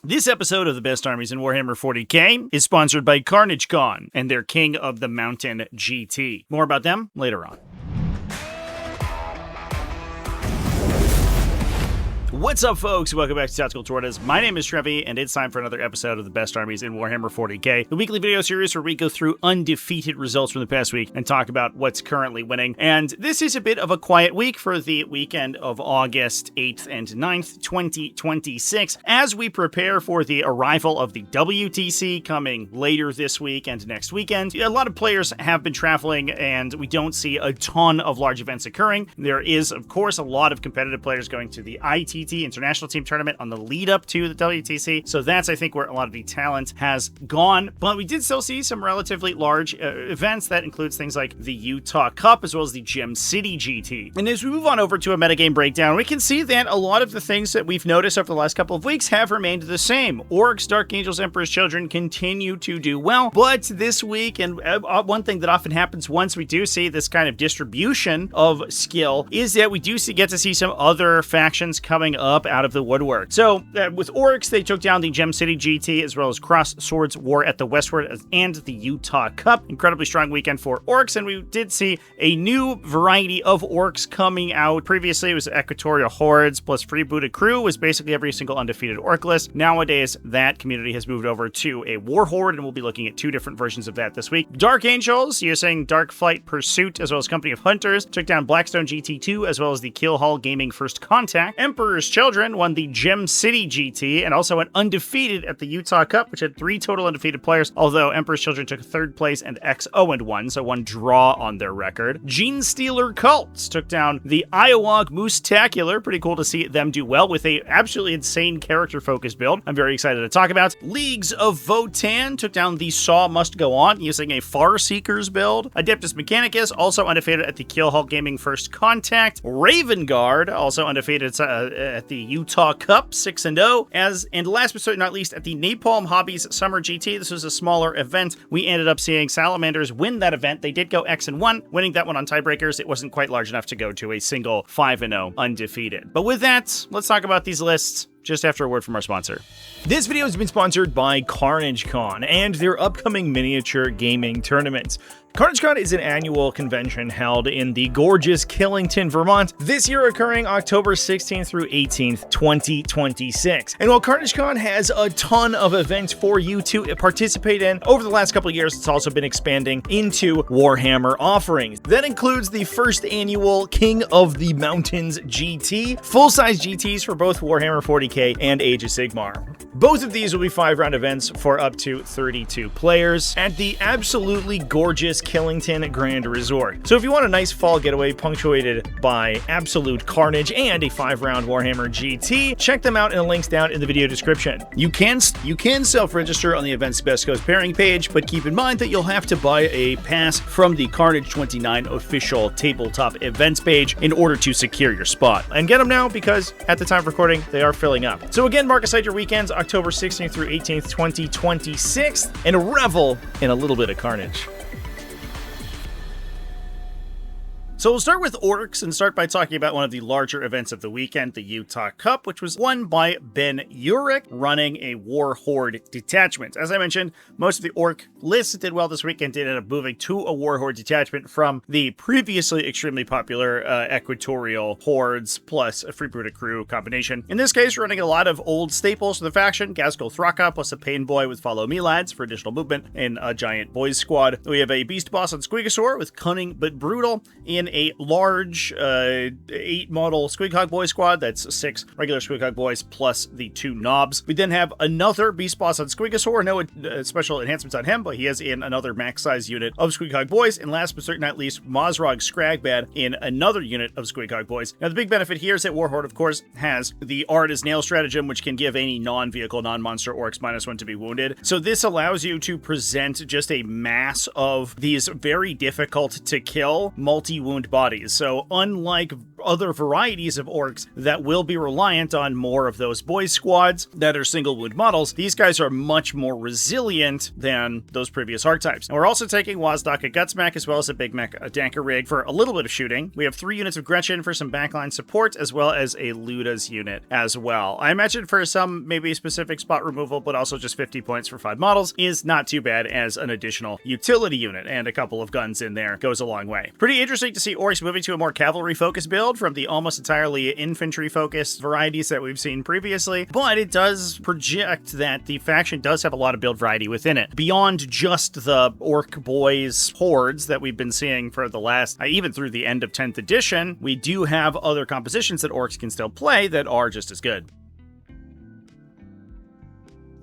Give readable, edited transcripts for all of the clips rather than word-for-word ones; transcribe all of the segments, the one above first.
This episode of the Best Armies in Warhammer 40k is sponsored by Carnage Con and their King of the Mountain GT. More about them later on. What's up, folks? Welcome back to TacticalTortoise. My name is Trevi, and it's time for another episode of the Best Armies in Warhammer 40k, the weekly video series where we go through undefeated results from the past week and talk about what's currently winning. And this is a bit of a quiet week for the weekend of August 8th and 9th, 2026, as we prepare for the arrival of the WTC coming later this week and next weekend. A lot of players have been traveling, and we don't see a ton of large events occurring. There is, of course, a lot of competitive players going to the ITT International Team Tournament on the lead up to the WTC. So that's, I think, where a lot of the talent has gone. But we did still see some relatively large events. That includes things like the Utah Cup as well as the Gem City GT. And as we move on over to a metagame breakdown, we can see that a lot of the things that we've noticed over the last couple of weeks have remained the same. Orcs, Dark Angels, Emperor's Children continue to do well. But this week, and one thing that often happens once we do see this kind of distribution of skill, is that we do get to see some other factions coming up out of the woodwork. So with Orcs, they took down the Gem City GT as well as Cross Swords War at the Westward and the Utah Cup. Incredibly strong weekend for Orcs, and we did see a new variety of Orcs coming out. Previously, it was Equatorial Hordes plus Freebooted Crew, was basically every single undefeated Orc list. Nowadays, that community has moved over to a War Horde, and we'll be looking at two different versions of that this week. Dark Angels, using Dark Flight Pursuit as well as Company of Hunters, took down Blackstone GT2 as well as the Kill Hall Gaming First Contact. Emperor's Children won the Gem City GT and also went undefeated at the Utah Cup, which had 3 total undefeated players, although Emperor's Children took 3rd place and X 0-1, so 1 draw on their record. Genestealer Cults took down the Iowa Moose-tacular. Pretty cool to see them do well with a absolutely insane character-focused build I'm very excited to talk about. Leagues of Votann took down the Saw Must Go On using a Far Seekers build. Adeptus Mechanicus also undefeated at the Kill Hall Gaming First Contact. Raven Guard also undefeated at the Utah Cup, 6-0. And last but certainly not least, at the Napalm Hobbies Summer GT, this was a smaller event. We ended up seeing Salamanders win that event. They did go X-1, winning that one on tiebreakers. It wasn't quite large enough to go to a single 5-0 undefeated. But with that, let's talk about these lists just after a word from our sponsor. This video has been sponsored by Carnage Con and their upcoming miniature gaming tournaments. Carnage Con is an annual convention held in the gorgeous Killington, Vermont, this year occurring October 16th through 18th, 2026. And while Carnage Con has a ton of events for you to participate in, over the last couple of years, it's also been expanding into Warhammer offerings. That includes the first annual King of the Mountains GT, full-size GTs for both Warhammer 40k and Age of Sigmar. Both of these will be 5-round events for up to 32 players at the absolutely gorgeous Killington Grand Resort. So if you want a nice fall getaway punctuated by absolute carnage and a 5-round Warhammer GT, check them out in the links down in the video description. You can self-register on the event's Best Coast pairing page, but keep in mind that you'll have to buy a pass from the Carnage 29 official tabletop events page in order to secure your spot. And get them now because at the time of recording, they are filling up. So again, mark aside your weekends, October 16th through 18th, 2026, and revel in a little bit of carnage. So we'll start with Orcs and start by talking about one of the larger events of the weekend, the Utah Cup, which was won by Ben Urich, running a War Horde detachment. As I mentioned, most of the Orc lists did well this weekend, did end up moving to a War Horde detachment from the previously extremely popular Equatorial Hordes plus a Freebooted Crew combination. In this case, running a lot of old staples for the faction, Gaskell Thraka plus a Pain Boy with Follow Me Lads for additional movement in a giant boys squad. We have a Beast Boss on Squigosaur with Cunning but Brutal in a large 8-model Squighog Boy squad. That's 6 regular Squighog Boys plus the 2 knobs. We then have another Beast Boss on Squigosaur. No special enhancements on him, but he is in another max size unit of Squighog Boys. And last but certainly not least, Mozrog Scragbad in another unit of Squighog Boys. Now the big benefit here is that War Horde, of course, has the Art as Nail stratagem, which can give any non-vehicle, non-monster orcs -1 to be wounded. So this allows you to present just a mass of these very difficult to kill multi-wound bodies. So unlike other varieties of orcs that will be reliant on more of those boys squads that are single wound models. These guys are much more resilient than those previous archetypes. And we're also taking Wazdaka Gutsmack as well as a Big Mech Danker Rig for a little bit of shooting. We have 3 units of Gretchen for some backline support, as well as a Luda's unit as well. I imagine for some maybe specific spot removal, but also just 50 points for 5 models is not too bad as an additional utility unit, and a couple of guns in there goes a long way. Pretty interesting to see Orcs moving to a more cavalry-focused build from the almost entirely infantry-focused varieties that we've seen previously, but it does project that the faction does have a lot of build variety within it. Beyond just the Orc Boys hordes that we've been seeing for the last, even through the end of 10th edition, we do have other compositions that Orcs can still play that are just as good.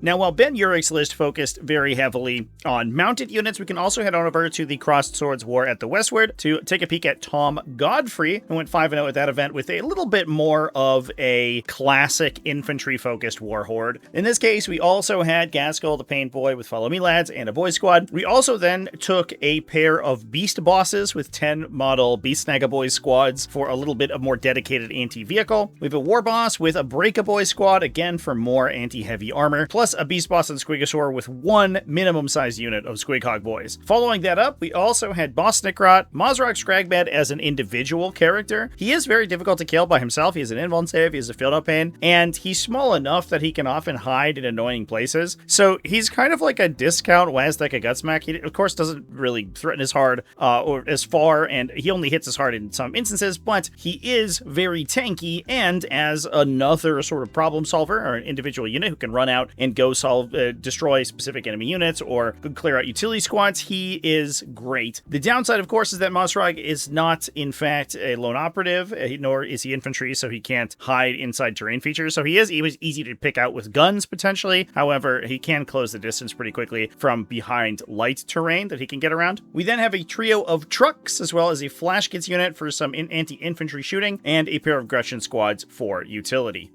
Now, while Ben Urich's list focused very heavily on mounted units, we can also head on over to the Crossed Swords War at the Westward to take a peek at Tom Godfrey, who went 5-0 at that event with a little bit more of a classic infantry-focused war horde. In this case, we also had Gaskell, the Paint Boy with Follow Me Lads, and a Boy Squad. We also then took a pair of Beast Bosses with 10 model Beast Snagga Boys squads for a little bit of more dedicated anti-vehicle. We have a War Boss with a Break-A-Boy squad, again for more anti-heavy armor, plus a Beast Boss and Squigosaur with 1 minimum size unit of Squighog Boys. Following that up, we also had Boss Snickrot, Mozrok Scragmad as an individual character. He is very difficult to kill by himself. He is an invuln save, he is a field up pain, and he's small enough that he can often hide in annoying places. So he's kind of like a discount Wazdaka Gutsmack. He, of course, doesn't really threaten as hard or as far, and he only hits as hard in some instances, but he is very tanky, and as another sort of problem solver or an individual unit who can run out and go destroy specific enemy units or clear out utility squads, he is great. The downside, of course, is that Mozrok is not, in fact, a lone operative, nor is he infantry, so he can't hide inside terrain features. So he was easy to pick out with guns, potentially. However, he can close the distance pretty quickly from behind light terrain that he can get around. We then have a trio of trucks, as well as a flash kits unit for some anti-infantry shooting, and a pair of Gretchen squads for utility.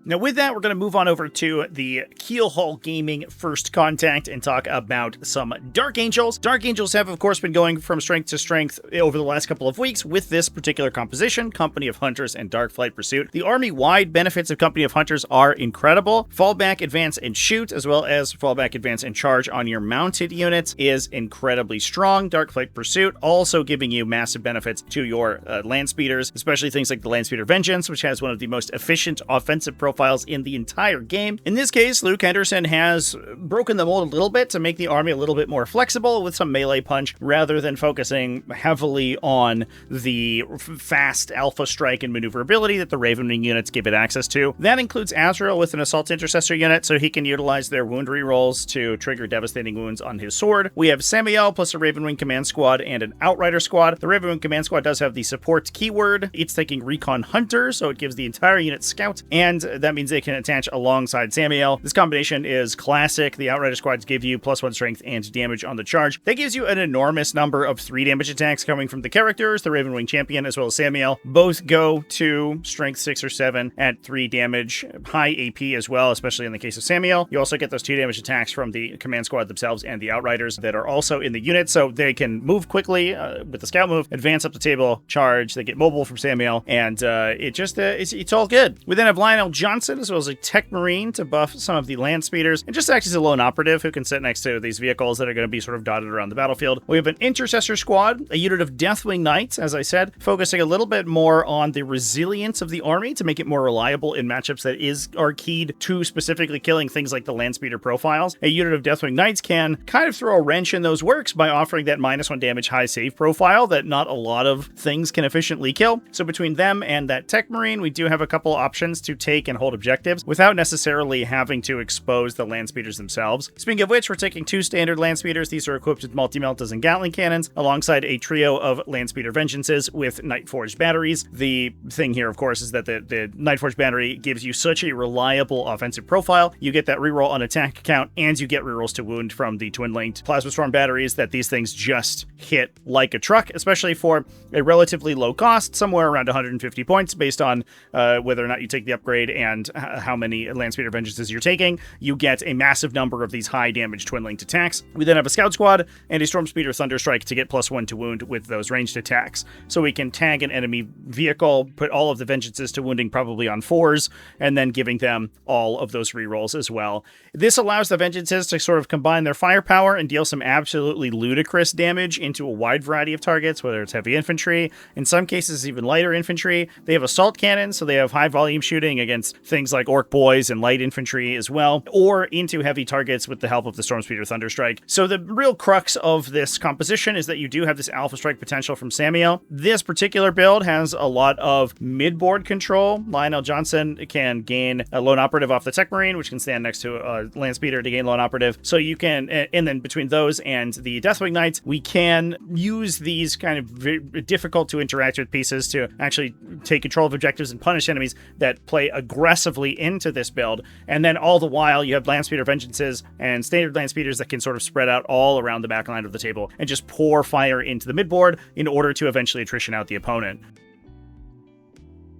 Now with that, we're going to move on over to the Keelhaul Gaming First Contact and talk about some Dark Angels. Dark Angels have, of course, been going from strength to strength over the last couple of weeks with this particular composition, Company of Hunters and Dark Flight Pursuit. The army-wide benefits of Company of Hunters are incredible. Fallback, advance, and shoot, as well as fallback, advance, and charge on your mounted units is incredibly strong. Dark Flight Pursuit also giving you massive benefits to your land speeders, especially things like the Land Speeder Vengeance, which has one of the most efficient offensive profiles in the entire game. In this case, Luke Henderson has broken the mold a little bit to make the army a little bit more flexible with some melee punch rather than focusing heavily on the fast alpha strike and maneuverability that the Ravenwing units give it access to. That includes Azrael with an Assault Intercessor unit, so he can utilize their wound rerolls to trigger devastating wounds on his sword. We have Samael plus a Ravenwing Command Squad and an Outrider Squad. The Ravenwing Command Squad does have the support keyword. It's taking Recon Hunter, so it gives the entire unit Scout, and that means they can attach alongside Samael. This combination is classic. The Outrider Squads give you +1 strength and damage on the charge. That gives you an enormous number of 3 damage attacks coming from the characters. The Ravenwing Champion as well as Samael both go to strength 6 or 7 at 3 damage, high AP as well, especially in the case of Samael. You also get those 2 damage attacks from the Command Squad themselves and the Outriders that are also in the unit, so they can move quickly with the Scout move, advance up the table, charge, they get mobile from Samael, and it's all good. We then have Lionel Johnson as well as a Tech Marine to buff some of the land speeders, and just acts as a lone operative who can sit next to these vehicles that are going to be sort of dotted around the battlefield. We have an Intercessor Squad, a unit of Deathwing Knights, as I said, focusing a little bit more on the resilience of the army to make it more reliable in matchups that are keyed to specifically killing things like the land speeder profiles. A unit of Deathwing Knights can kind of throw a wrench in those works by offering that -1 damage high save profile that not a lot of things can efficiently kill. So between them and that Tech Marine, we do have a couple options to take and hold objectives without necessarily having to expose the land speeders themselves. Speaking of which, we're taking 2 standard land speeders. These are equipped with multi-meltas and Gatling cannons, alongside a trio of land speeder vengeances with Nightforged batteries. The thing here, of course, is that the Nightforged battery gives you such a reliable offensive profile. You get that reroll on attack count, and you get rerolls to wound from the twin-linked Plasma Storm batteries that these things just hit like a truck, especially for a relatively low cost, somewhere around 150 points based on whether or not you take the upgrade and and how many Landspeeder Vengeances you're taking, you get a massive number of these high damage twin-linked attacks. We then have a Scout Squad and a Stormspeeder Thunderstrike to get +1 to wound with those ranged attacks. So we can tag an enemy vehicle, put all of the Vengeances to wounding probably on 4s, and then giving them all of those rerolls as well. This allows the Vengeances to sort of combine their firepower and deal some absolutely ludicrous damage into a wide variety of targets, whether it's heavy infantry, in some cases even lighter infantry. They have assault cannons, so they have high volume shooting against things like Orc Boys and light infantry as well, or into heavy targets with the help of the Stormspeeder Thunderstrike. So the real crux of this composition is that you do have this Alpha Strike potential from Samuel. This particular build has a lot of mid-board control. Lionel Johnson can gain a lone operative off the Tech Marine, which can stand next to a Landspeeder to gain lone operative. So you can, and then between those and the Deathwing Knights, we can use these kind of very difficult to interact with pieces to actually take control of objectives and punish enemies that play aggressively into this build. And then all the while, you have Landspeeder Vengeances and standard Landspeeders that can sort of spread out all around the back line of the table and just pour fire into the midboard in order to eventually attrition out the opponent.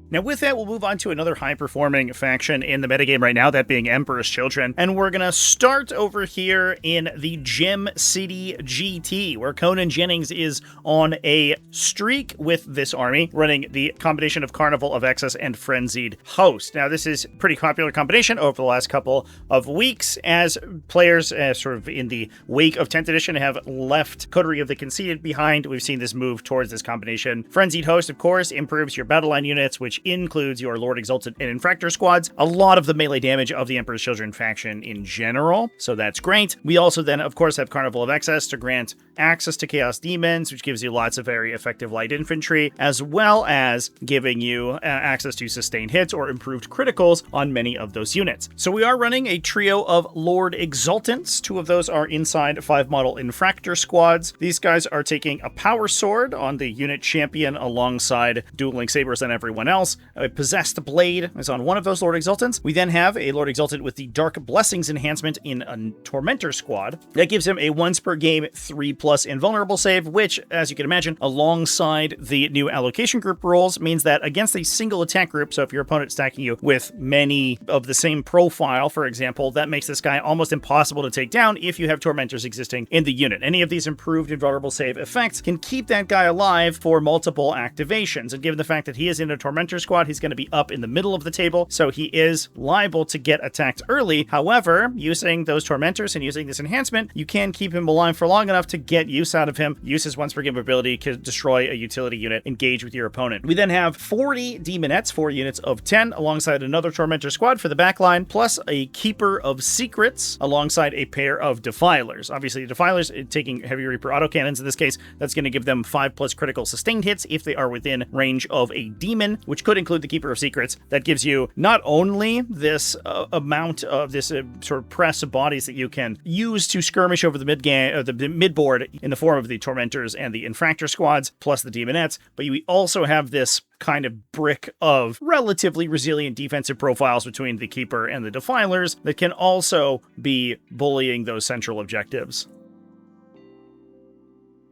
Now with that, we'll move on to another high-performing faction in the metagame right now, that being Emperor's Children. And we're going to start over here in the Gem City GT, where Conan Jennings is on a streak with this army, running the combination of Carnival of Excess and Frenzied Host. Now this is a pretty popular combination over the last couple of weeks, as players sort of in the wake of 10th edition have left Coterie of the Conceited behind. We've seen this move towards this combination. Frenzied Host, of course, improves your battle line units, which includes your Lord Exalted and Infractor squads, a lot of the melee damage of the Emperor's Children faction in general, so that's great. We also then, of course, have Carnival of Excess to grant access to Chaos Demons, which gives you lots of very effective light infantry, as well as giving you access to sustained hits or improved criticals on many of those units. So we are running a trio of Lord Exaltants. 2 of those are inside 5-model Infractor squads. These guys are taking a Power Sword on the unit champion alongside dueling sabers and everyone else. A Possessed Blade is on one of those Lord Exaltants. We then have a Lord Exaltant with the Dark Blessings enhancement in a Tormentor squad. That gives him a once per game 3+ invulnerable save, which, as you can imagine, alongside the new allocation group rules, means that against a single attack group, so if your opponent's stacking you with many of the same profile, for example, that makes this guy almost impossible to take down if you have Tormentors existing in the unit. Any of these improved invulnerable save effects can keep that guy alive for multiple activations, and given the fact that he is in a Tormentor squad, he's going to be up in the middle of the table, so he is liable to get attacked early. However, using those Tormentors and using this enhancement, you can keep him alive for long enough to get use out of him, use his once per game ability to destroy a utility unit, engage with your opponent. We then have 40 Demonettes, 4 units of 10, alongside another Tormentor squad for the backline, plus a Keeper of Secrets, alongside a pair of Defilers. Obviously, Defilers taking Heavy Reaper autocannons in this case, that's going to give them 5+ critical sustained hits if they are within range of a demon, which could include the Keeper of Secrets. That gives you not only this amount of this sort of press of bodies that you can use to skirmish over the midboard in the form of the Tormentors and the Infractor squads, plus the Demonettes, but you also have this kind of brick of relatively resilient defensive profiles between the Keeper and the Defilers that can also be bullying those central objectives.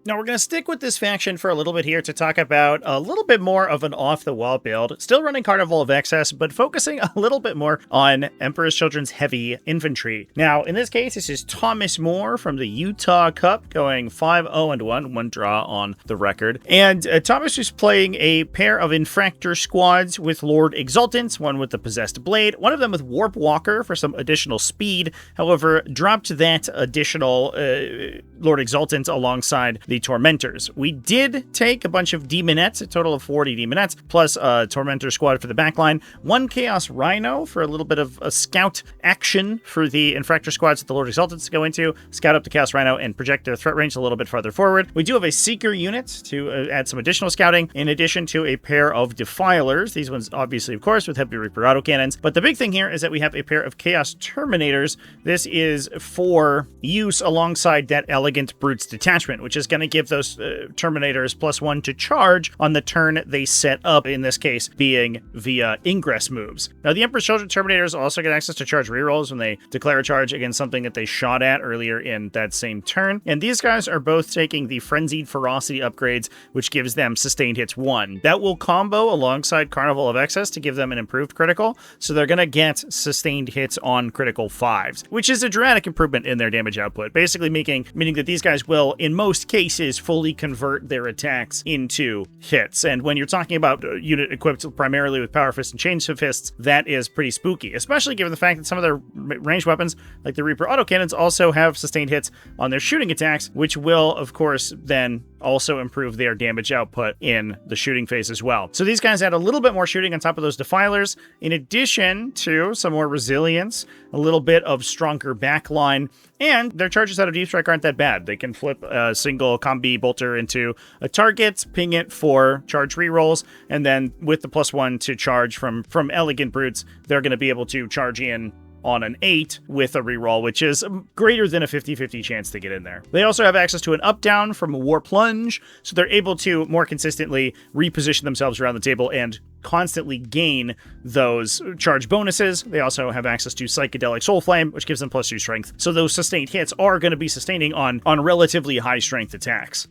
Now, we're going to stick with this faction for a little bit here to talk about a little bit more of an off-the-wall build. Still running Carnival of Excess, but focusing a little bit more on Emperor's Children's heavy infantry. Now, in this case, this is Thomas Moore from the Utah Cup, going 5-0-1, 1 draw on the record. And Thomas is playing a pair of Infractor squads with Lord Exaltants, one with the Possessed Blade, one of them with Warp Walker for some additional speed. However, dropped that additional Lord Exaltant alongside the Tormentors. We did take a bunch of Demonettes, a total of 40 Demonettes, plus a Tormentor squad for the backline, 1 Chaos Rhino for a little bit of a scout action for the Infractor squads that the Lord Exaltants to go into, scout up the Chaos Rhino and project their threat range a little bit farther forward. We do have a Seeker unit to add some additional scouting, in addition to a pair of Defilers. These ones, obviously, of course, with Heavy Reaper autocannons. But the big thing here is that we have a pair of Chaos Terminators. This is for use alongside that Elegant Brute's Detachment, which is going to to give those Terminators +1 to charge on the turn they set up, in this case being via ingress moves. Now, the Emperor's Children Terminators also get access to charge rerolls when they declare a charge against something that they shot at earlier in that same turn. And these guys are both taking the Frenzied Ferocity upgrades, which gives them Sustained Hits 1. That will combo alongside Carnival of Excess to give them an improved critical, so they're going to get Sustained Hits on critical 5s, which is a dramatic improvement in their damage output, basically meaning that these guys will, in most cases, fully convert their attacks into hits. And when you're talking about a unit equipped primarily with Power Fists and Chains of Fists, that is pretty spooky, especially given the fact that some of their ranged weapons, like the Reaper autocannons, also have sustained hits on their shooting attacks, which will, of course, then also improve their damage output in the shooting phase as well. So these guys add a little bit more shooting on top of those Defilers, in addition to some more resilience, a little bit of stronger backline, and their charges out of Deep Strike aren't that bad. They can flip a single combi bolter into a target, ping it for charge rerolls, and then with the +1 to charge from Elegant Brutes, they're going to be able to charge in on an 8 with a reroll, which is greater than a 50-50 chance to get in there. They also have access to an up-down from a War Plunge, so they're able to more consistently reposition themselves around the table and constantly gain those charge bonuses. They also have access to Psychedelic Soul Flame, which gives them +2 strength. So those sustained hits are going to be sustaining on relatively high strength attacks.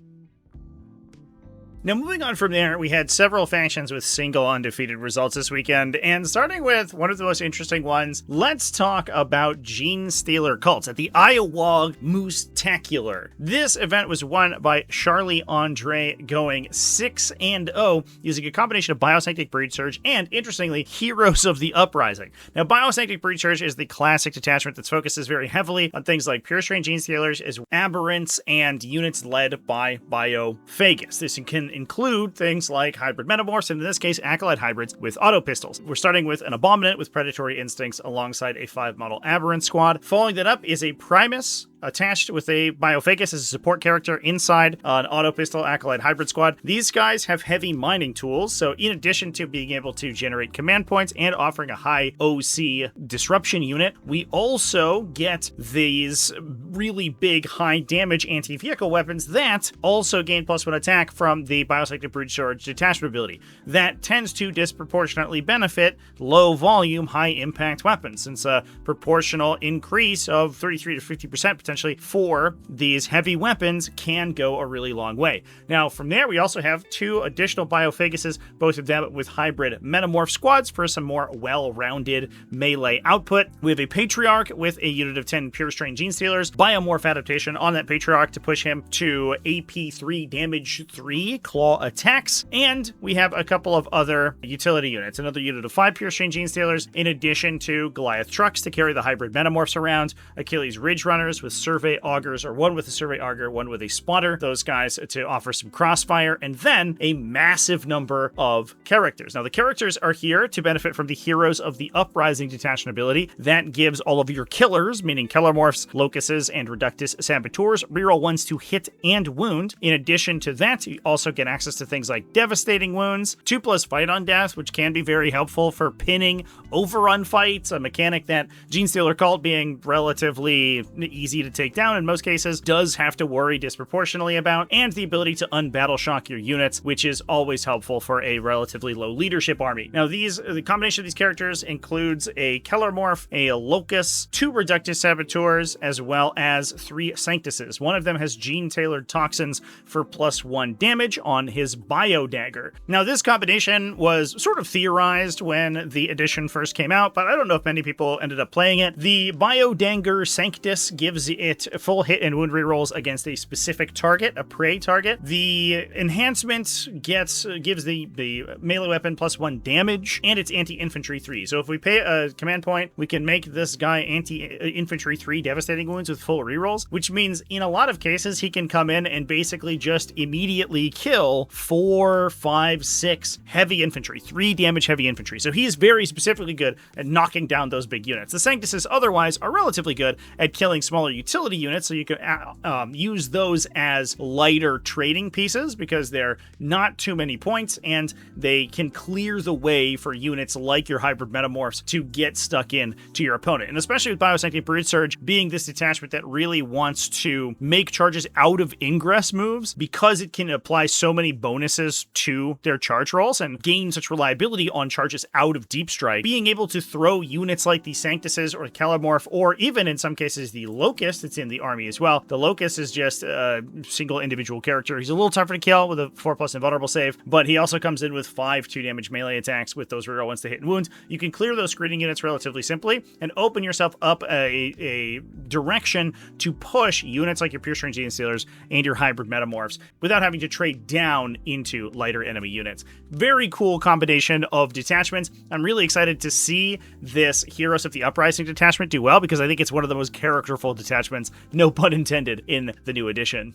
Now, moving on from there, we had several factions with single undefeated results this weekend, and starting with one of the most interesting ones, let's talk about Genestealer Cults at the Iowog Moose-tacular. This event was won by Charlie Andre, going 6-0, using a combination of Biosanctic Breed Surge and, interestingly, Heroes of the Uprising. Now, Biosanctic Breed Surge is the classic detachment that focuses very heavily on things like Pure Strain Genestealers, as Aberrants, and units led by Biophagus. This can include things like hybrid metamorphs, and in this case, Acolyte hybrids with auto pistols. We're starting with an Abominant with predatory instincts alongside a 5-model Aberrant squad. Following that up is a Primus attached with a Biophagus as a support character inside an auto pistol Acolyte hybrid squad. These guys have heavy mining tools, so in addition to being able to generate command points and offering a high OC disruption unit, we also get these really big high damage anti-vehicle weapons that also gain +1 attack from the Biosanctic Breed Surge detachment ability. That tends to disproportionately benefit low volume, high impact weapons, since a proportional increase of 33 to 50% potentially for these heavy weapons can go a really long way. Now, from there, we also have 2 additional Biophaguses, both of them with hybrid metamorph squads for some more well-rounded melee output. We have a Patriarch with a unit of 10 Pure Strain Genestealers, Biomorph adaptation on that Patriarch to push him to AP 3, damage 3, claw attacks, and we have a couple of other utility units. Another unit of 5 Pure Strain Genestealers, in addition to Goliath trucks to carry the hybrid metamorphs around, Achilles Ridge Runners with Survey Augers, or one with a Survey Auger, one with a Spotter, those guys to offer some crossfire, and then a massive number of characters. Now, the characters are here to benefit from the Heroes of the Uprising detachment ability. That gives all of your killers, meaning Kellermorphs, Locuses, and Reductus Saboteurs, reroll 1s to hit and wound. In addition to that, you also get access to things like Devastating Wounds, 2+ Fight on Death, which can be very helpful for pinning overrun fights, a mechanic that Genestealer Cult, being relatively easy to take down in most cases, does have to worry disproportionately about, and the ability to unbattle shock your units, which is always helpful for a relatively low leadership army. Now, the combination of these characters includes a Kellermorph, a Locust, 2 Reductus Saboteurs, as well as 3 Sanctuses. One of them has gene-tailored toxins for +1 damage on his Bio Dagger. Now, this combination was sort of theorized when the edition first came out, but I don't know if many people ended up playing it. The Bio Dagger Sanctus gives it full hit and wound rerolls against a specific target, a prey target. The enhancement gives the melee weapon +1 damage, and it's anti-infantry 3. So if we pay a command point, we can make this guy anti-infantry 3 devastating wounds with full rerolls, which means in a lot of cases he can come in and basically just immediately kill 4, 5, 6 heavy infantry, 3 damage heavy infantry. So he is very specifically good at knocking down those big units. The Sanctuses otherwise are relatively good at killing smaller utility units, so you can use those as lighter trading pieces because they're not too many points and they can clear the way for units like your hybrid metamorphs to get stuck in to your opponent. And especially with Biosanctity Brood Surge being this detachment that really wants to make charges out of ingress moves, because it can apply so many bonuses to their charge rolls and gain such reliability on charges out of Deep Strike, being able to throw units like the Sanctuses or the Calamorph, or even in some cases the Locust, it's in the army as well. The Locust is just a single individual character. He's a little tougher to kill with a 4+ invulnerable save, but he also comes in with 5 2-damage melee attacks with those reroll ones to hit and wounds. You can clear those screening units relatively simply and open yourself up a direction to push units like your Pure Strange Genestealers and your hybrid metamorphs without having to trade down into lighter enemy units. Very cool combination of detachments. I'm really excited to see this Heroes of the Uprising detachment do well because I think it's one of the most characterful detachments, no pun intended, in the new edition.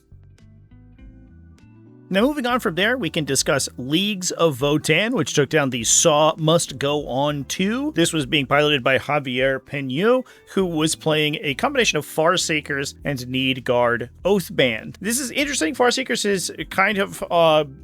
Now, moving on from there, we can discuss Leagues of Votann, which took down the Saw Must Go On 2. This was being piloted by Javier Peñu, who was playing a combination of Farseekers and Need Guard Oathband. This is interesting. Farseekers is kind of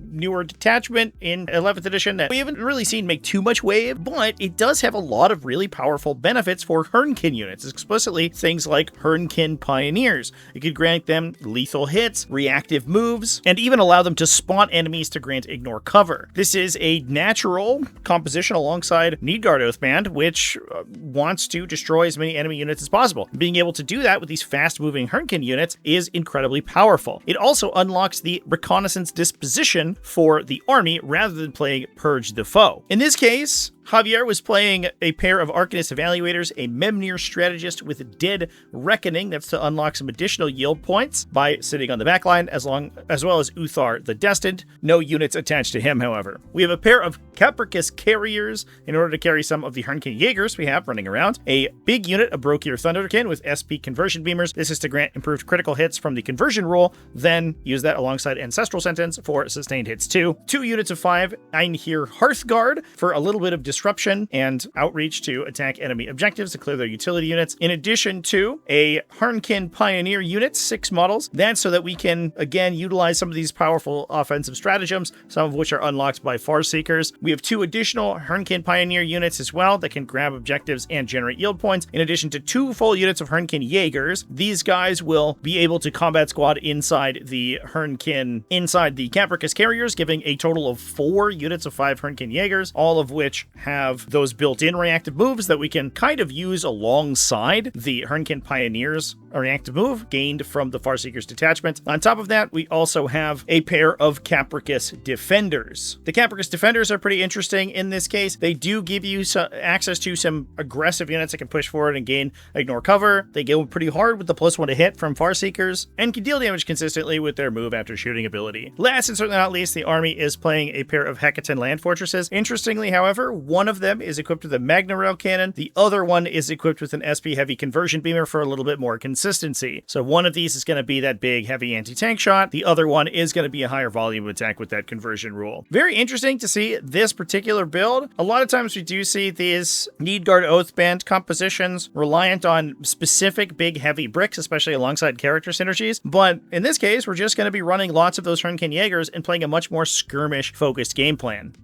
newer detachment in 11th edition that we haven't really seen make too much wave, but it does have a lot of really powerful benefits for Hernkin units, explicitly things like Hernkin Pioneers. It could grant them lethal hits, reactive moves, and even allow them to spot enemies to grant ignore cover. This is a natural composition alongside Needguard Oathband, which wants to destroy as many enemy units as possible. Being able to do that with these fast-moving Hernkin units is incredibly powerful. It also unlocks the reconnaissance disposition for the army rather than playing Purge the Foe. In this case, Javier was playing a pair of Arcanist Evaluators, a Memnir Strategist with Dead Reckoning. That's to unlock some additional yield points by sitting on the backline, as well as Uthar the Destined. No units attached to him, however. We have a pair of Capricus Carriers in order to carry some of the Hernkin Jaegers we have running around. A big unit of Brokir Thunderkin with SP Conversion Beamers. This is to grant improved critical hits from the conversion rule, then use that alongside Ancestral Sentence for sustained hits too. 2 units of 5 Einhir Hearthguard for a little bit of disruption and outreach to attack enemy objectives to clear their utility units, in addition to a Hernkin Pioneer unit, 6 models. That's so that we can, again, utilize some of these powerful offensive stratagems, some of which are unlocked by Farseekers. We have 2 additional Hernkin Pioneer units as well that can grab objectives and generate yield points, in addition to 2 full units of Hernkin Jaegers. These guys will be able to combat squad inside the Capricus Carriers, giving a total of 4 units of 5 Hernkin Jaegers, all of which have those built-in reactive moves that we can kind of use alongside the Hernkin Pioneers reactive move gained from the Farseekers detachment. On top of that, we also have a pair of Capricus Defenders. The Capricus Defenders are pretty interesting in this case. They do give you access to some aggressive units that can push forward and gain ignore cover. They go pretty hard with the +1 to hit from Farseekers and can deal damage consistently with their move after shooting ability. Last and certainly not least, the army is playing a pair of Hecatan Land Fortresses. Interestingly, however, one of them is equipped with a Magna Rail Cannon. The other one is equipped with an SP Heavy Conversion Beamer for a little bit more consistency. So one of these is going to be that big heavy anti-tank shot. The other one is going to be a higher volume attack with that conversion rule. Very interesting to see this particular build. A lot of times we do see these Needguard Oathband compositions reliant on specific big heavy bricks, especially alongside character synergies. But in this case, we're just going to be running lots of those Hernkin Jaegers and playing a much more skirmish-focused game plan.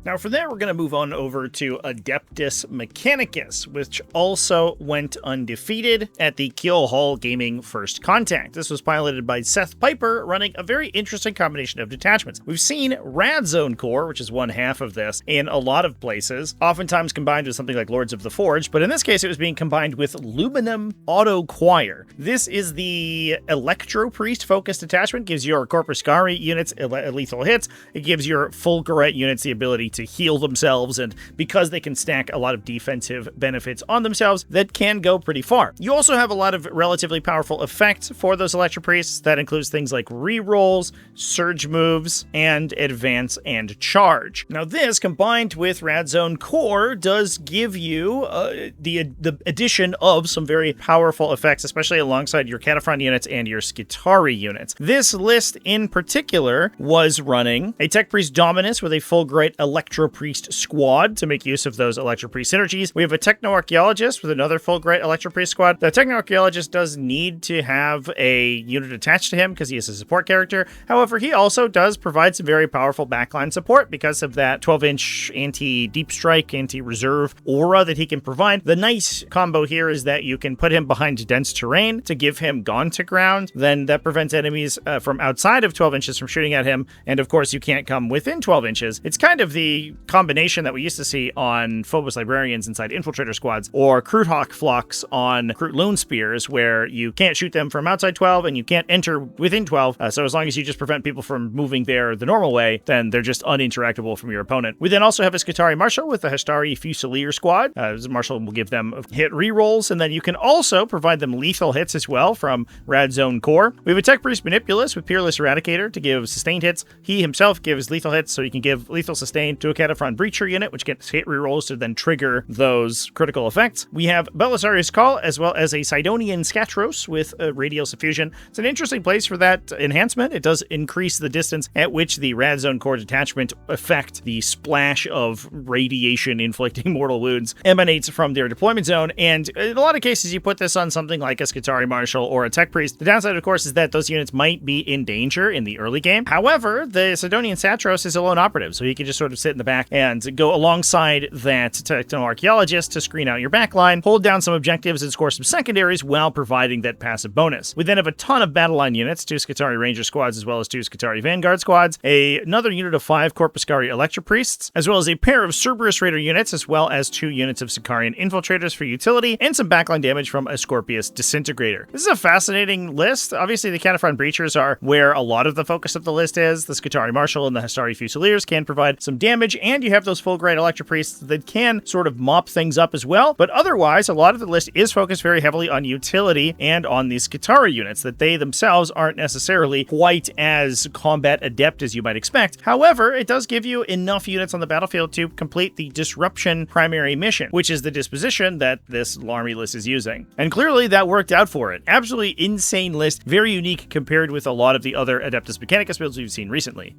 Now from there, we're going to move on over to Adeptus Mechanicus, which also went undefeated at the Kiel Hall Gaming First Contact. This was piloted by Seth Piper, running a very interesting combination of detachments. We've seen Radzone Corps, which is one half of this, in a lot of places, oftentimes combined with something like Lords of the Forge, but in this case it was being combined with Luminum Auto Choir. This is the Electro Priest focused detachment, gives your Corpus Gari units lethal hits, it gives your Fulgurite units the ability to heal themselves, and because they can stack a lot of defensive benefits on themselves, that can go pretty far. You also have a lot of relatively powerful effects for those Electro Priests. That includes things like rerolls, surge moves, and advance and charge. Now this, combined with Radzone Core, does give you the addition of some very powerful effects, especially alongside your Cataphront units and your Skitarii units. This list in particular was running a Tech Priest Dominus with a Fulgurite Electro Electro-Priest squad to make use of those Electro-Priest synergies. We have a Techno-Archaeologist with another full Great Electro-Priest squad. The Techno-Archaeologist does need to have a unit attached to him because he is a support character. However, he also does provide some very powerful backline support because of that 12-inch anti-deep strike, anti-reserve aura that he can provide. The nice combo here is that you can put him behind dense terrain to give him Gone to Ground. Then that prevents enemies from outside of 12 inches from shooting at him. And of course, you can't come within 12 inches. It's kind of the combination that we used to see on Phobos Librarians inside Infiltrator squads, or Kroothawk flocks on Kroot Loon Spears, where you can't shoot them from outside 12 and you can't enter within 12. So as long as you just prevent people from moving there the normal way, then they're just uninteractable from your opponent. We then also have a Skitarii Marshal with the Hastari Fusilier squad. Marshal will give them hit rerolls, and then you can also provide them lethal hits as well from Rad Zone Core. We have a Tech Priest Manipulus with Peerless Eradicator to give sustained hits. He himself gives lethal hits, so you can give lethal sustain to a Cataphront Breacher unit, which gets hit rerolls to then trigger those critical effects. We have Belisarius Call, as well as a Sidonian Scatros with a Radial Suffusion. It's an interesting place for that enhancement. It does increase the distance at which the Rad Zone Core detachment effect, the splash of radiation inflicting mortal wounds, emanates from their deployment zone. And in a lot of cases, you put this on something like a Skitarii Marshal or a Tech Priest. The downside, of course, is that those units might be in danger in the early game. However, the Sidonian Scatros is a lone operative, so he can just sort of sit in the back and go alongside that Techno-Archaeologist to screen out your backline, hold down some objectives, and score some secondaries while providing that passive bonus. We then have a ton of battle line units, 2 Skitarii Ranger squads, as well as 2 Skitarii Vanguard squads, another unit of 5 Corpuscari Electro Priests, as well as a pair of Cerberus Raider units, as well as 2 units of Sicarian Infiltrators for utility, and some backline damage from a Scorpius Disintegrator. This is a fascinating list. Obviously, the Cataphront Breachers are where a lot of the focus of the list is. The Skitarii Marshal and the Hastari Fusiliers can provide some damage, and you have those full Great Electro Priests that can sort of mop things up as well. But otherwise, a lot of the list is focused very heavily on utility and on these Skitarii units, that they themselves aren't necessarily quite as combat adept as you might expect. However, it does give you enough units on the battlefield to complete the Disruption primary mission, which is the disposition that this army list is using. And clearly that worked out for it. Absolutely insane list, very unique compared with a lot of the other Adeptus Mechanicus builds we've seen recently.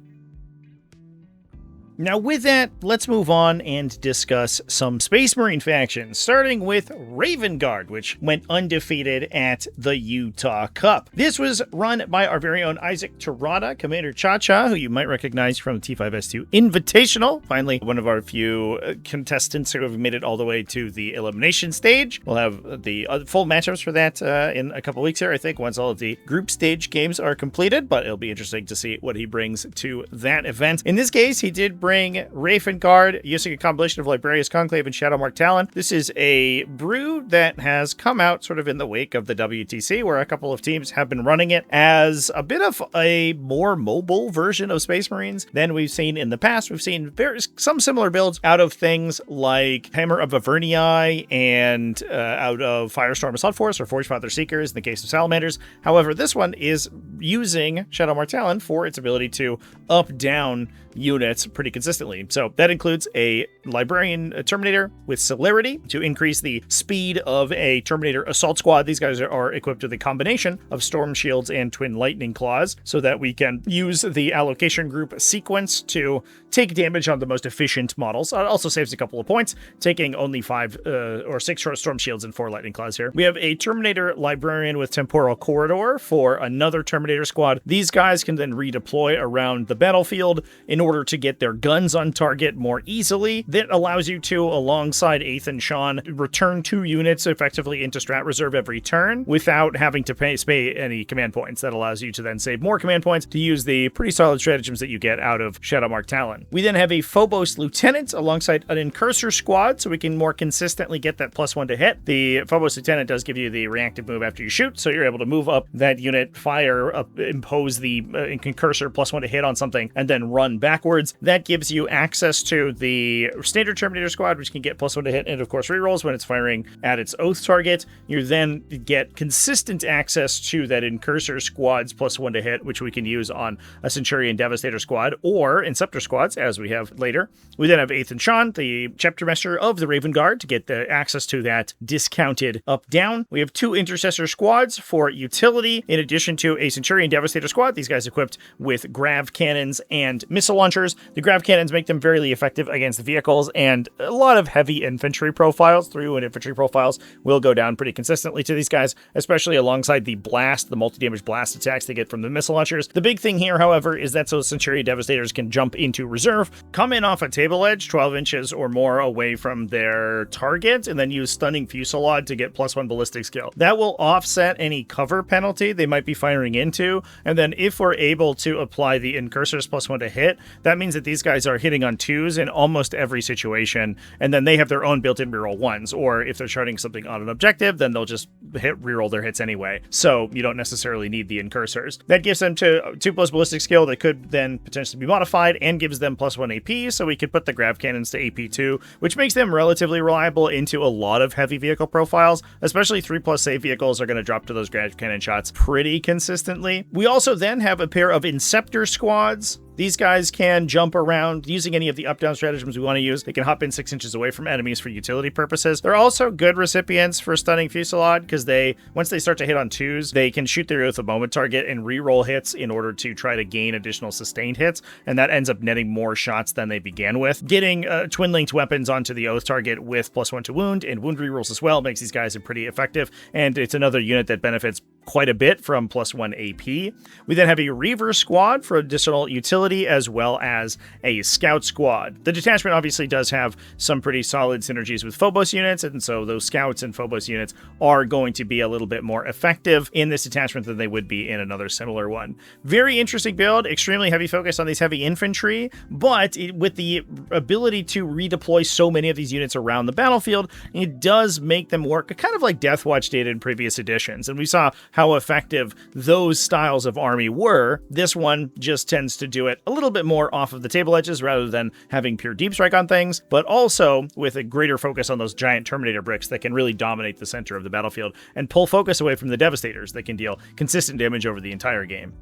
Now with that, let's move on and discuss some Space Marine factions, starting with Raven Guard, which went undefeated at the Utah Cup. This was run by our very own Isaac Terada, Commander Cha-Cha, who you might recognize from the T5S2 Invitational. Finally, one of our few contestants who have made it all the way to the elimination stage. We'll have the full matchups for that in a couple weeks here, I think, once all of the group stage games are completed, but it'll be interesting to see what he brings to that event. In this case, he did bring Raven Guard using a combination of Librarius Conclave and Shadowmark Talon. This is a brew that has come out sort of in the wake of the WTC, where a couple of teams have been running it as a bit of a more mobile version of Space Marines than we've seen in the past. We've seen some similar builds out of things like Hammer of Avernii and out of Firestorm Assault Force or Forgefather Seekers in the case of Salamanders. However, this one is using Shadowmark Talon for its ability to up-down units pretty consistently. So that includes a Librarian Terminator with Celerity to increase the speed of a Terminator assault squad. These guys are equipped with a combination of Storm Shields and Twin Lightning Claws so that we can use the allocation group sequence to take damage on the most efficient models. It also saves a couple of points, taking only 5 or 6 short Storm Shields and 4 Lightning Claws here. We have a Terminator Librarian with Temporal Corridor for another Terminator squad. These guys can then redeploy around the battlefield in order to get their guns on target more easily. That allows you to, alongside Aeth and Sean, return 2 units effectively into Strat Reserve every turn without having to pay any command points. That allows you to then save more command points to use the pretty solid stratagems that you get out of Shadowmark Talon. We then have a Phobos Lieutenant alongside an Incursor squad, so we can more consistently get that +1 to hit. The Phobos Lieutenant does give you the reactive move after you shoot, so you're able to move up that unit, fire up, impose the Incursor +1 to hit on something, and then run backwards. That gives you access to the Standard Terminator squad, which can get +1 to hit, and of course rerolls when it's firing at its Oath target. You then get consistent access to that Incursor squad's +1 to hit, which we can use on a Centurion Devastator squad or Inceptor squads, as we have later. We then have Aeth and Sean, the Chapter Master of the Raven Guard, to get the access to that discounted up-down. We have 2 Intercessor squads for utility, in addition to a Centurion Devastator squad. These guys equipped with Grav cannons and missile launchers. The grav cannons make them very effective against vehicles, and a lot of heavy infantry profiles, 3-1 infantry profiles, will go down pretty consistently to these guys, especially alongside the blast, the multi-damage blast attacks they get from the missile launchers. The big thing here, however, is that those Centurion Devastators can jump into reserve, come in off a table edge 12 inches or more away from their target, and then use Stunning Fusillade to get +1 ballistic skill. That will offset any cover penalty they might be firing into, and then if we're able to apply the Incursors +1 to hit, that means that these guys are hitting on 2s in almost every situation, and then they have their own built-in reroll 1s, or if they're charting something on an objective, then they'll just reroll their hits anyway, so you don't necessarily need the Incursors. That gives them to 2+ ballistic skill that could then potentially be modified, and gives them +1 AP, so we could put the grav cannons to AP2, which makes them relatively reliable into a lot of heavy vehicle profiles, especially 3+ save vehicles are going to drop to those grav cannon shots pretty consistently. We also then have a pair of Inceptor squads. These guys can jump around using any of the up-down stratagems we want to use. They can hop in 6 inches away from enemies for utility purposes. They're also good recipients for Stunning Fusillade because once they start to hit on 2s, they can shoot their Oath of Moment target and re-roll hits in order to try to gain additional sustained hits, and that ends up netting more shots than they began with. Getting twin-linked weapons onto the Oath target with +1 to wound and wound re-rolls as well makes these guys pretty effective, and it's another unit that benefits quite a bit from +1 AP. We then have a Reaver squad for additional utility, as well as a Scout squad. The detachment obviously does have some pretty solid synergies with Phobos units, and so those Scouts and Phobos units are going to be a little bit more effective in this detachment than they would be in another similar one. Very interesting build, extremely heavy focus on these heavy infantry, but with the ability to redeploy so many of these units around the battlefield, it does make them work kind of like Deathwatch did in previous editions, and we saw how effective those styles of army were. This one just tends to do it a little bit more off of the table edges rather than having pure deep strike on things, but also with a greater focus on those giant Terminator bricks that can really dominate the center of the battlefield and pull focus away from the Devastators that can deal consistent damage over the entire game.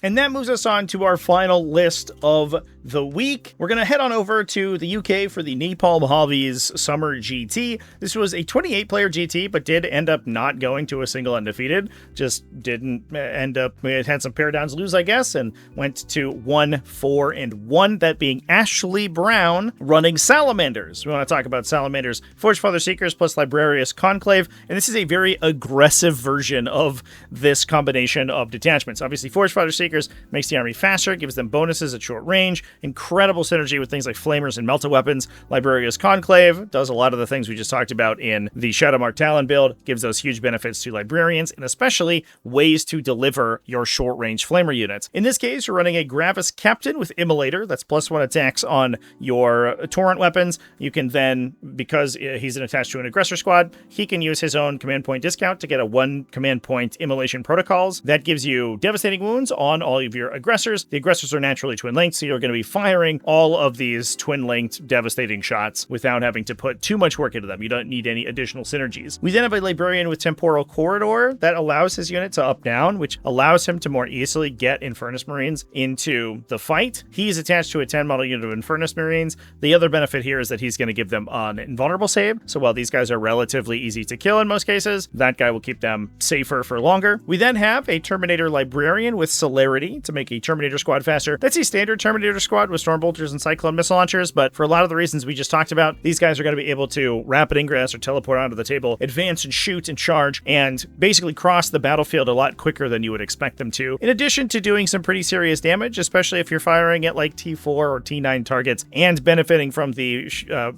And that moves us on to our final list of the week. We're going to head on over to the UK for the Napalm Hobbies Summer GT. This was a 28-player GT, but did end up not going to a single undefeated. Just didn't end up, it had some pair downs lose, I guess, and went to 1-4-1, that being Ashley Brown running Salamanders. We want to talk about Salamanders, Forge Father Seekers plus Librarius Conclave, and this is a very aggressive version of this combination of detachments. Obviously, Forge Father Seekers makes the army faster, gives them bonuses at short range, incredible synergy with things like flamers and melta weapons. Librarius Conclave does a lot of the things we just talked about in the Shadowmark Talon build, gives those huge benefits to librarians, and especially ways to deliver your short range flamer units. In this case, you're running a Gravis Captain with Immolator, that's +1 attacks on your torrent weapons. You can then, because he's attached to an aggressor squad, he can use his own command point discount to get a 1 command point immolation protocols. That gives you devastating wounds on all of your aggressors. The aggressors are naturally twin-linked, so you're going to be firing all of these twin-linked devastating shots without having to put too much work into them. You don't need any additional synergies. We then have a Librarian with Temporal Corridor that allows his unit to up-down, which allows him to more easily get Infernus Marines into the fight. He's attached to a 10 model unit of Infernus Marines. The other benefit here is that he's going to give them an invulnerable save, so while these guys are relatively easy to kill in most cases, that guy will keep them safer for longer. We then have a Terminator Librarian with Celerity to make a Terminator squad faster. That's a standard Terminator squad with Stormbolters and Cyclone missile launchers, but for a lot of the reasons we just talked about, these guys are going to be able to rapid ingress or teleport onto the table, advance and shoot and charge, and basically cross the battlefield a lot quicker than you would expect them to. In addition to doing some pretty serious damage, especially if you're firing at like T4 or T9 targets and benefiting from the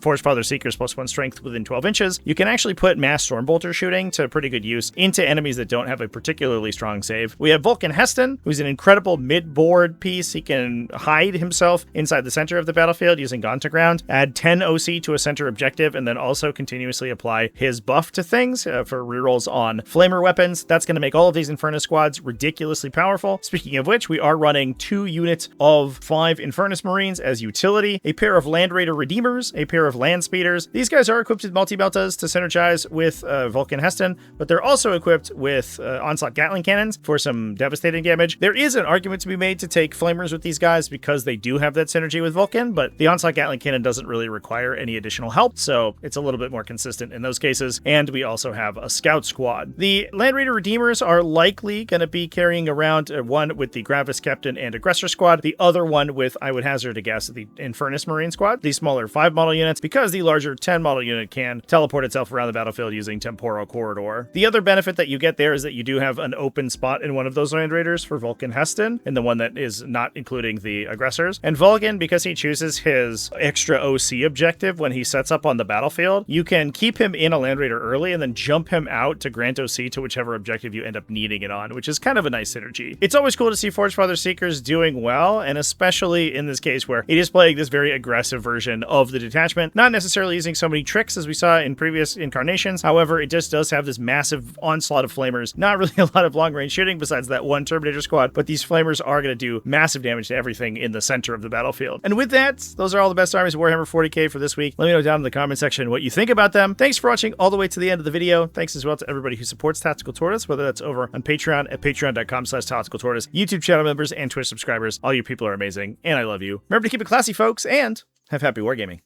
Forge Father Seekers +1 strength within 12 inches, you can actually put mass Stormbolter shooting to pretty good use into enemies that don't have a particularly strong save. We have Vulcan Heston, who's an incredible mid-board piece. He can hide himself inside the center of the battlefield using Gaunt to Ground, add 10 OC to a center objective, and then also continuously apply his buff to things for rerolls on flamer weapons. That's going to make all of these Infernus squads ridiculously powerful. Speaking of which, we are running 2 units of 5 Infernus Marines as utility, a pair of Land Raider Redeemers, a pair of Land Speeders. These guys are equipped with multi-meltas to synergize with Vulcan Heston, but they're also equipped with Onslaught Gatling Cannons for some devastating damage. There is an argument to be made to take flamers with these guys because they do do have that synergy with Vulcan, but the Onslaught Gatling Cannon doesn't really require any additional help, so it's a little bit more consistent in those cases. And we also have a Scout Squad. The Land Raider Redeemers are likely going to be carrying around one with the Gravis Captain and Aggressor Squad, the other one with, I would hazard a guess, the Infernus Marine Squad. The smaller 5-model units, because the larger 10-model unit can teleport itself around the battlefield using Temporal Corridor. The other benefit that you get there is that you do have an open spot in one of those Land Raiders for Vulcan Heston, and the one that is not including the aggressors. And Vulcan, because he chooses his extra OC objective when he sets up on the battlefield, you can keep him in a Land Raider early and then jump him out to grant OC to whichever objective you end up needing it on, which is kind of a nice synergy. It's always cool to see Forgefather Seekers doing well, and especially in this case where it is playing this very aggressive version of the detachment, not necessarily using so many tricks as we saw in previous incarnations. However, it just does have this massive onslaught of flamers, not really a lot of long-range shooting besides that one Terminator squad, but these flamers are going to do massive damage to everything in the center of the battlefield. And with that, those are all the best armies of Warhammer 40k for this week. Let me know down in the comment section what you think about them. Thanks for watching all the way to the end of the video. Thanks as well to everybody who supports Tactical Tortoise, whether that's over on Patreon at patreon.com/TacticalTortoise, YouTube channel members, and Twitch subscribers. All you people are amazing, and I love you. Remember to keep it classy, folks, and have happy wargaming.